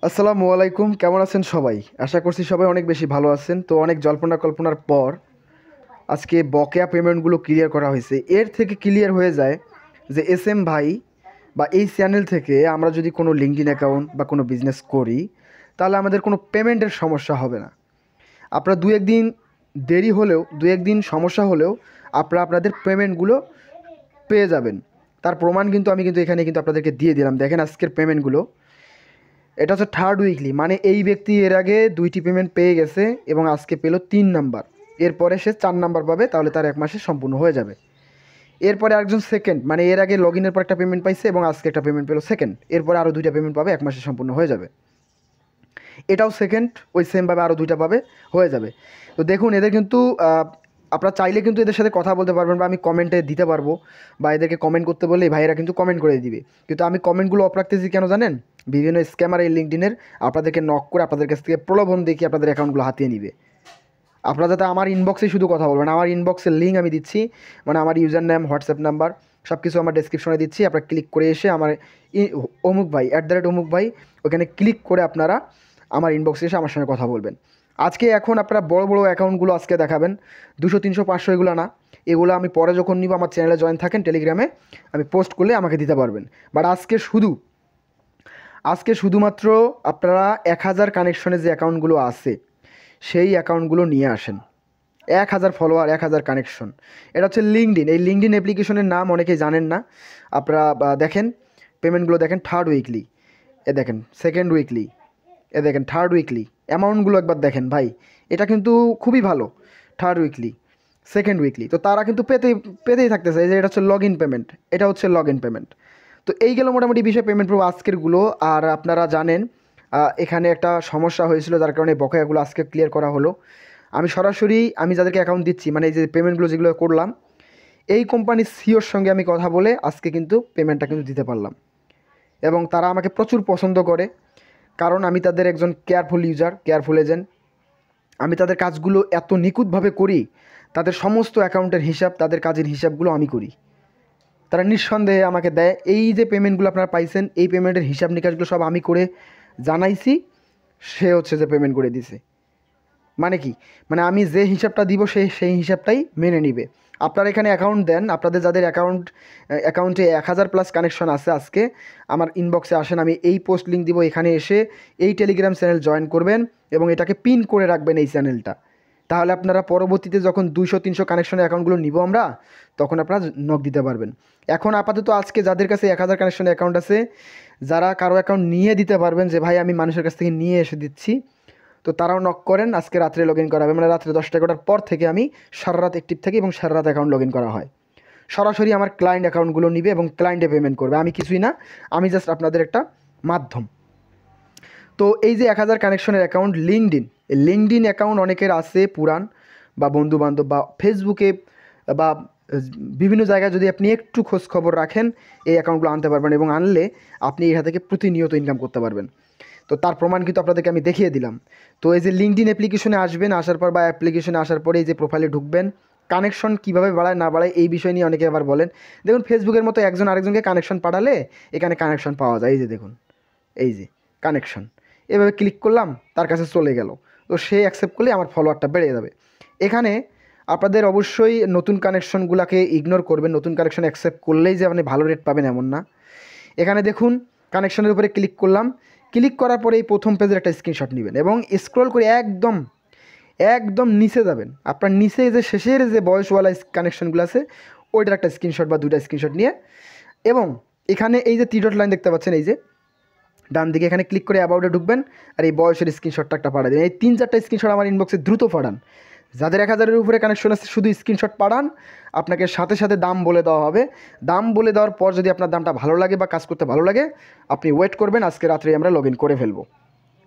আসসালামু আলাইকুম, কেমন আছেন সবাই? আশা করছি সবাই অনেক বেশি ভালো আছেন। তো অনেক জল্পনা কল্পনার পর আজকে বকেয়া পেমেন্টগুলো ক্লিয়ার করা হয়েছে। এর থেকে ক্লিয়ার হয়ে যায় যে এস এম ভাই বা এই চ্যানেল থেকে আমরা যদি কোনো লিঙ্কডিন অ্যাকাউন্ট বা কোনো বিজনেস করি, তাহলে আমাদের কোনো পেমেন্টের সমস্যা হবে না। আপনারা দু একদিন দেরি হলেও, দু একদিন সমস্যা হলেও আপনারা আপনাদের পেমেন্টগুলো পেয়ে যাবেন। তার প্রমাণ কিন্তু আমি এখানে আপনাদেরকে দিয়ে দিলাম। দেখেন আজকের পেমেন্টগুলো। এটা হচ্ছে থার্ড উইকলি, মানে এই ব্যক্তি এর আগে 2টি পেমেন্ট পেয়ে গেছে এবং আজকে পেলো 3 নাম্বার। এরপরে সে 4 নাম্বার পাবে, তাহলে তার 1 মাসে সম্পূর্ণ হয়ে যাবে। এরপরে আরেকজন সেকেন্ড, মানে এর আগে লগ ইনের পর একটা পেমেন্ট পাইছে এবং আজকে একটা পেমেন্ট পেলো সেকেন্ড। এরপরে আরও 2টা পেমেন্ট পাবে, 1 মাসে সম্পূর্ণ হয়ে যাবে। এটাও সেকেন্ড, ওই সেমভাবে আরও 2টা পাবে, হয়ে যাবে। তো দেখুন এদের কিন্তু আপনারা চাইলে কিন্তু এদের সাথে কথা বলতে পারবেন বা আমি কমেন্টে দিতে পারবো, বা এদেরকে কমেন্ট করতে বললে ভাইয়েরা কিন্তু কমেন্ট করে দিবে। কিন্তু আমি কমেন্টগুলো অফ রাখতেছি কেন জানেন? বিভিন্ন স্ক্যামার এই লিঙ্কডিনের আপনাদেরকে নক করে আপনাদের কাছ থেকে প্রলোভন দেখিয়ে আপনাদের অ্যাকাউন্টগুলো হাতিয়ে নিবে। আপনারা যাতে আমার ইনবক্সে শুধু কথা বলবেন, আমার ইনবক্সের লিঙ্ক আমি দিচ্ছি, মানে আমার ইউজার নেম, হোয়াটসঅ্যাপ নাম্বার সব কিছু আমার ডেসক্রিপশনে দিচ্ছি। আপনারা ক্লিক করে এসে আমার অমুক ভাই @অমুক ভাই ওখানে ক্লিক করে আপনারা আমার ইনবক্সে এসে আমার সঙ্গে কথা বলবেন। আজকে এখন আপনারা বড় বড় অ্যাকাউন্টগুলো আজকে দেখাবেন, 200, 300, 500 এগুলো না। এগুলো আমি পরে যখন নিব, আমার চ্যানেলে জয়েন থাকেন টেলিগ্রামে, আমি পোস্ট করলে আমাকে দিতে পারবেন। বাট আজকে শুধুমাত্র আপনারা 1000 কানেকশনে যে অ্যাকাউন্টগুলো আছে সেই অ্যাকাউন্টগুলো নিয়ে আসেন। 1000 ফলোয়ার, 1000 কানেকশন। এটা হচ্ছে লিঙ্কডিন। এই লিঙ্কডিন অ্যাপ্লিকেশনের নাম অনেকেই জানেন না। আপনারা দেখেন পেমেন্টগুলো, দেখেন থার্ড উইকলি, এ দেখেন সেকেন্ড উইকলি, এ দেখেন থার্ড উইকলি। অ্যামাউন্টগুলো একবার দেখেন ভাই, এটা কিন্তু খুবই ভালো। থার্ড উইকলি, সেকেন্ড উইকলি, তো তারা কিন্তু পেতেই থাকতেছে। এই যে এটা হচ্ছে লগ ইন পেমেন্ট, এটা হচ্ছে লগ ইন পেমেন্ট। তো এই গেল মোটামুটি বিষয় পেমেন্ট প্রুফ আজকেরগুলো। আর আপনারা জানেন এখানে একটা সমস্যা হয়েছিল, যার কারণে বকেয়াগুলো আজকে ক্লিয়ার করা হলো। আমি যাদেরকে অ্যাকাউন্ট দিচ্ছি, মানে এই যে পেমেন্টগুলো যেগুলো করলাম, এই কোম্পানির সিওর সঙ্গে আমি কথা বলে আজকে কিন্তু পেমেন্টটা কিন্তু দিতে পারলাম। এবং তারা আমাকে প্রচুর পছন্দ করে, কারণ আমি তাদের একজন কেয়ারফুল ইউজার, কেয়ারফুল এজেন্ট। আমি তাদের কাজগুলো এত নিখুঁতভাবে করি, তাদের সমস্ত অ্যাকাউন্টের হিসাব, তাদের কাজের হিসাবগুলো আমি করি। তারা নিঃসন্দেহে আমাকে দেয়। এই যে পেমেন্টগুলো আপনারা পাইছেন, এই পেমেন্টের হিসাব নিকাশগুলো সব আমি করে জানাইছি, সে হচ্ছে যে পেমেন্ট করে দিছে। মানে কি, মানে আমি যে হিসাবটা দিব সেই হিসাবটাই মেনে নিবে। আপনারা এখানে অ্যাকাউন্ট দেন, আপনাদের যাদের অ্যাকাউন্টে 1000+ কানেকশন আছে, আজকে আমার ইনবক্সে আসেন, আমি এই পোস্ট লিঙ্ক দিব, এখানে এসে এই টেলিগ্রাম চ্যানেল জয়েন করবেন এবং এটাকে পিন করে রাখবেন এই চ্যানেলটা। তাহলে আপনারা পরবর্তীতে যখন 200, 300 কানেকশনের অ্যাকাউন্টগুলো নিব আমরা, তখন আপনারা নক দিতে পারবেন। এখন আপাতত আজকে যাদের কাছে 1000 কানেকশনের অ্যাকাউন্ট আছে, যারা কারো অ্যাকাউন্ট নিয়ে দিতে পারবেন যে ভাই আমি মানুষের কাছ থেকে নিয়ে এসে দিচ্ছি, তো তারাও নক করেন। আজকে রাত্রে লগ ইন করা হবে, মানে রাত্রে 10টা-11টার পর থেকে আমি সারা রাত অ্যাক্টিভ থাকি এবং সারা রাত অ্যাকাউন্ট লগ ইন করা হয়। সরাসরি আমার ক্লায়েন্ট অ্যাকাউন্টগুলো নিবে এবং ক্লায়েন্টে পেমেন্ট করবে, আমি কিছুই না, আমি জাস্ট আপনাদের একটা মাধ্যম। তো এই যে 1000 কানেকশনের অ্যাকাউন্ট লিঙ্কডিন, এই লিঙ্কডিন অ্যাকাউন্ট অনেকের আছে পুরান, বা বন্ধুবান্ধব বা ফেসবুকে বা বিভিন্ন জায়গায় যদি আপনি একটু খোঁজ খবর রাখেন, এই অ্যাকাউন্টগুলো আনতে পারবেন এবং আনলে আপনি এখান থেকে প্রতিনিয়ত ইনকাম করতে পারবেন। তো তার প্রমাণ কিন্তু আপনাদেরকে আমি দেখিয়ে দিলাম। তো এই যে লিঙ্কডিন অ্যাপ্লিকেশনে আসবেন, আসার পর বা অ্যাপ্লিকেশনে আসার পরে এই যে প্রোফাইলে ঢুকবেন, কানেকশন কীভাবে বাড়ায় না বাড়ায় এই বিষয় নিয়ে অনেকে আবার বলেন। দেখুন ফেসবুকের মতো একজন আরেকজনকে কানেকশন পাঠালে এখানে কানেকশন পাওয়া যায়। এই যে দেখুন, এই যে কানেকশন, এভাবে ক্লিক করলাম, তার কাছে চলে গেল। তো সে অ্যাকসেপ্ট করলে আমার ফলোয়ারটা বেড়ে যাবে। এখানে আপনাদের অবশ্যই নতুন কানেকশনগুলোকে ইগনোর করবেন। নতুন কানেকশন অ্যাকসেপ্ট করলেই যে আপনি ভালো রেট পাবেন এমন না। এখানে দেখুন কানেকশনের উপরে ক্লিক করলাম, ক্লিক করার পরে এই প্রথম পেজের একটা স্ক্রিনশট নেবেন এবং স্ক্রল করে একদম একদম নিচে যাবেন। আপনার নিচে যে শেষের যে বয়সওয়ালা কানেকশনগুলো আছে, ওইটার একটা স্ক্রিনশট বা 2টা স্ক্রিনশট নিয়ে, এবং এখানে এই যে 3 ডট লাইন দেখতে পাচ্ছেন, এই যে ডান দিকে, এখানে ক্লিক করে অ্যাবাউটে ঢুকবেন আর এই বয়সের স্ক্রিনশটটা একটা পাঠাবেন। এই 3-4টা স্ক্রিনশট আমার ইনবক্সে দ্রুত পাঠান। যাদের 1000-এর উপরে কানেকশন আছে শুধু স্ক্রিনশট পাঠান, আপনাকে সাথে সাথে দাম বলে দেওয়া হবে। দাম বলে দেওয়ার পর যদি আপনার দামটা ভালো লাগে বা কাজ করতে ভালো লাগে, আপনি ওয়েট করবেন, আজকে রাত্রে আমরা লগ ইন করে ফেলবো।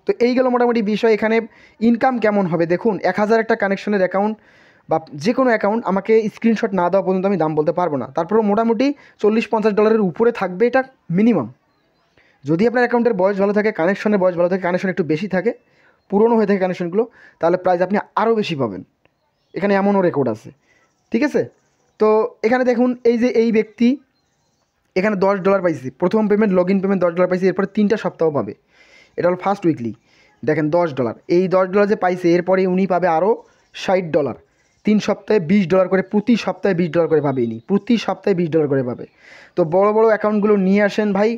তো এই গেল মোটামুটি বিষয়। এখানে ইনকাম কেমন হবে দেখুন, 1000 একটা কানেকশনের অ্যাকাউন্ট বা যে কোনো অ্যাকাউন্ট আমাকে স্ক্রিনশট না দেওয়া পর্যন্ত আমি দাম বলতে পারবো না। তারপরেও মোটামুটি $40-50 উপরে থাকবে, এটা মিনিমাম। যদি আপনার অ্যাকাউন্টের বয়স ভালো থাকে, কানেকশনের বয়স ভালো থাকে, কানেকশন একটু বেশি থাকে, পুরনো হয়ে থাকে কানেকশনগুলো, তাহলে প্রাইস আপনি আরও বেশি পাবেন। এখানে এমনও রেকর্ড আছে, ঠিক আছে? তো এখানে দেখুন এই যে এই ব্যক্তি এখানে $10 পাইছি, প্রথম পেমেন্ট লগ ইন পেমেন্ট $10 পাইছি, এরপরে 3টা সপ্তাহ পাবে। এটা হলো ফার্স্ট উইকলি। দেখেন $10, এই $10 যে পাইছে এরপরে উনি পাবে আরও $60, 3 সপ্তাহে $20 করে, প্রতি সপ্তাহে $20 করে পাবে ইনি, প্রতি সপ্তাহে $20 করে পাবে। তো বড় বড় অ্যাকাউন্টগুলো নিয়ে আসেন ভাই,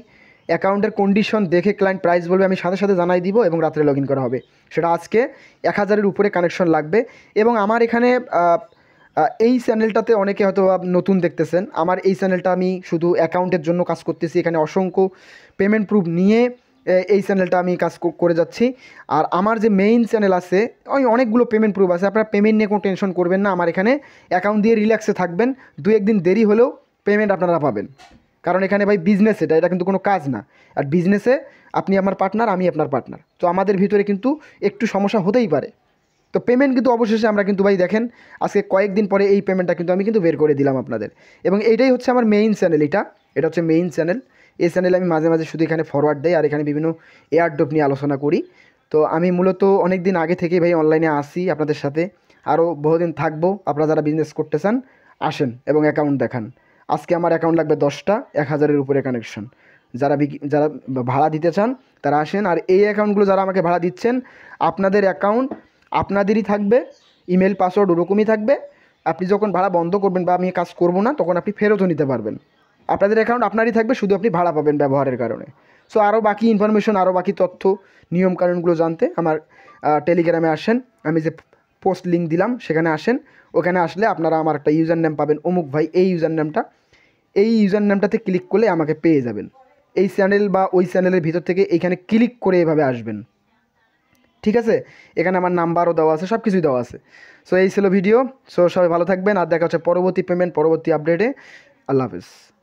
অ্যাকাউন্টের কন্ডিশন দেখে ক্লায়েন্ট প্রাইস বলবে, আমি সাথে সাথে জানাই দিব এবং রাত্রে লগ ইন করা হবে। সেটা আজকে 1000-এর উপরে কানেকশন লাগবে। এবং আমার এখানে এই চ্যানেলটাতে অনেকে হয়তো নতুন দেখতেছেন, আমার এই চ্যানেলটা আমি শুধু অ্যাকাউন্টের জন্য কাজ করতেছি, এখানে অসংখ্য পেমেন্ট প্রুফ নিয়ে এই চ্যানেলটা আমি কাজ করে যাচ্ছি। আর আমার যে মেইন চ্যানেল আছে ওই অনেকগুলো পেমেন্ট প্রুফ আছে, আপনারা পেমেন্ট নিয়ে কোনো টেনশন করবেন না, আমার এখানে অ্যাকাউন্ট দিয়ে রিল্যাক্সে থাকবেন, 2-1 দিন দেরি হলেও পেমেন্ট আপনারা পাবেন। কারণ এখানে ভাই বিজনেস, এটা কিন্তু কোনো কাজ না। আর বিজনেসে আপনি আমার পার্টনার, আমি আপনার পার্টনার, তো আমাদের ভিতরে কিন্তু একটু সমস্যা হতেই পারে। তো পেমেন্ট কিন্তু অবশেষে আমরা কিন্তু ভাই দেখেন আজকে কয়েকদিন পরে এই পেমেন্টটা কিন্তু আমি কিন্তু বের করে দিলাম আপনাদের। এবং এইটাই হচ্ছে আমার মেইন চ্যানেল, এটা হচ্ছে মেইন চ্যানেল। এই চ্যানেলে আমি মাঝে মাঝে শুধু এখানে ফরওয়ার্ড দেই আর এখানে বিভিন্ন এয়ারড্রপ নিয়ে আলোচনা করি। তো আমি মূলত অনেক দিন আগে থেকেই ভাই অনলাইনে আসি আপনাদের সাথে, আরও বহুদিন থাকবো। আপনারা যারা বিজনেস করতে চান আসেন এবং অ্যাকাউন্ট দেখান। আজকে আমার অ্যাকাউন্ট লাগবে 10টা, 1000-এর উপরে কানেকশন। যারা ভাড়া দিতে চান তারা আসেন। আর এই অ্যাকাউন্টগুলো যারা আমাকে ভাড়া দিচ্ছেন, আপনাদের অ্যাকাউন্ট আপনাদেরই থাকবে, ইমেল পাসওয়ার্ড ওরকমই থাকবে। আপনি যখন ভাড়া বন্ধ করবেন বা আমি কাজ করব না, তখন আপনি ফেরতও নিতে পারবেন। আপনাদের অ্যাকাউন্ট আপনারই থাকবে, শুধু আপনি ভাড়া পাবেন ব্যবহারের কারণে। সো আরও বাকি ইনফরমেশন, আরও বাকি তথ্য, নিয়মকানুনগুলো জানতে আমার টেলিগ্রামে আসেন। আমি যে পোস্ট লিঙ্ক দিলাম সেখানে আসেন। ওখানে আসলে আপনারা আমার একটা ইউজার নেম পাবেন, অমুক ভাই, এই ইউজার নেমটা, এই ইউজার নেমটাতে ক্লিক করলে আমাকে পেয়ে যাবেন। এই চ্যানেল বা ওই চ্যানেলের ভিতর থেকে এইখানে ক্লিক করে এভাবে আসবেন, ঠিক আছে? এখানে আমার নাম্বারও দেওয়া আছে, সব কিছুই দেওয়া আছে। সো এই ছিল ভিডিও। সো সবাই ভালো থাকবেন, আর দেখা হচ্ছে পরবর্তী পেমেন্ট, পরবর্তী আপডেটে। আল্লাহ হাফিজ।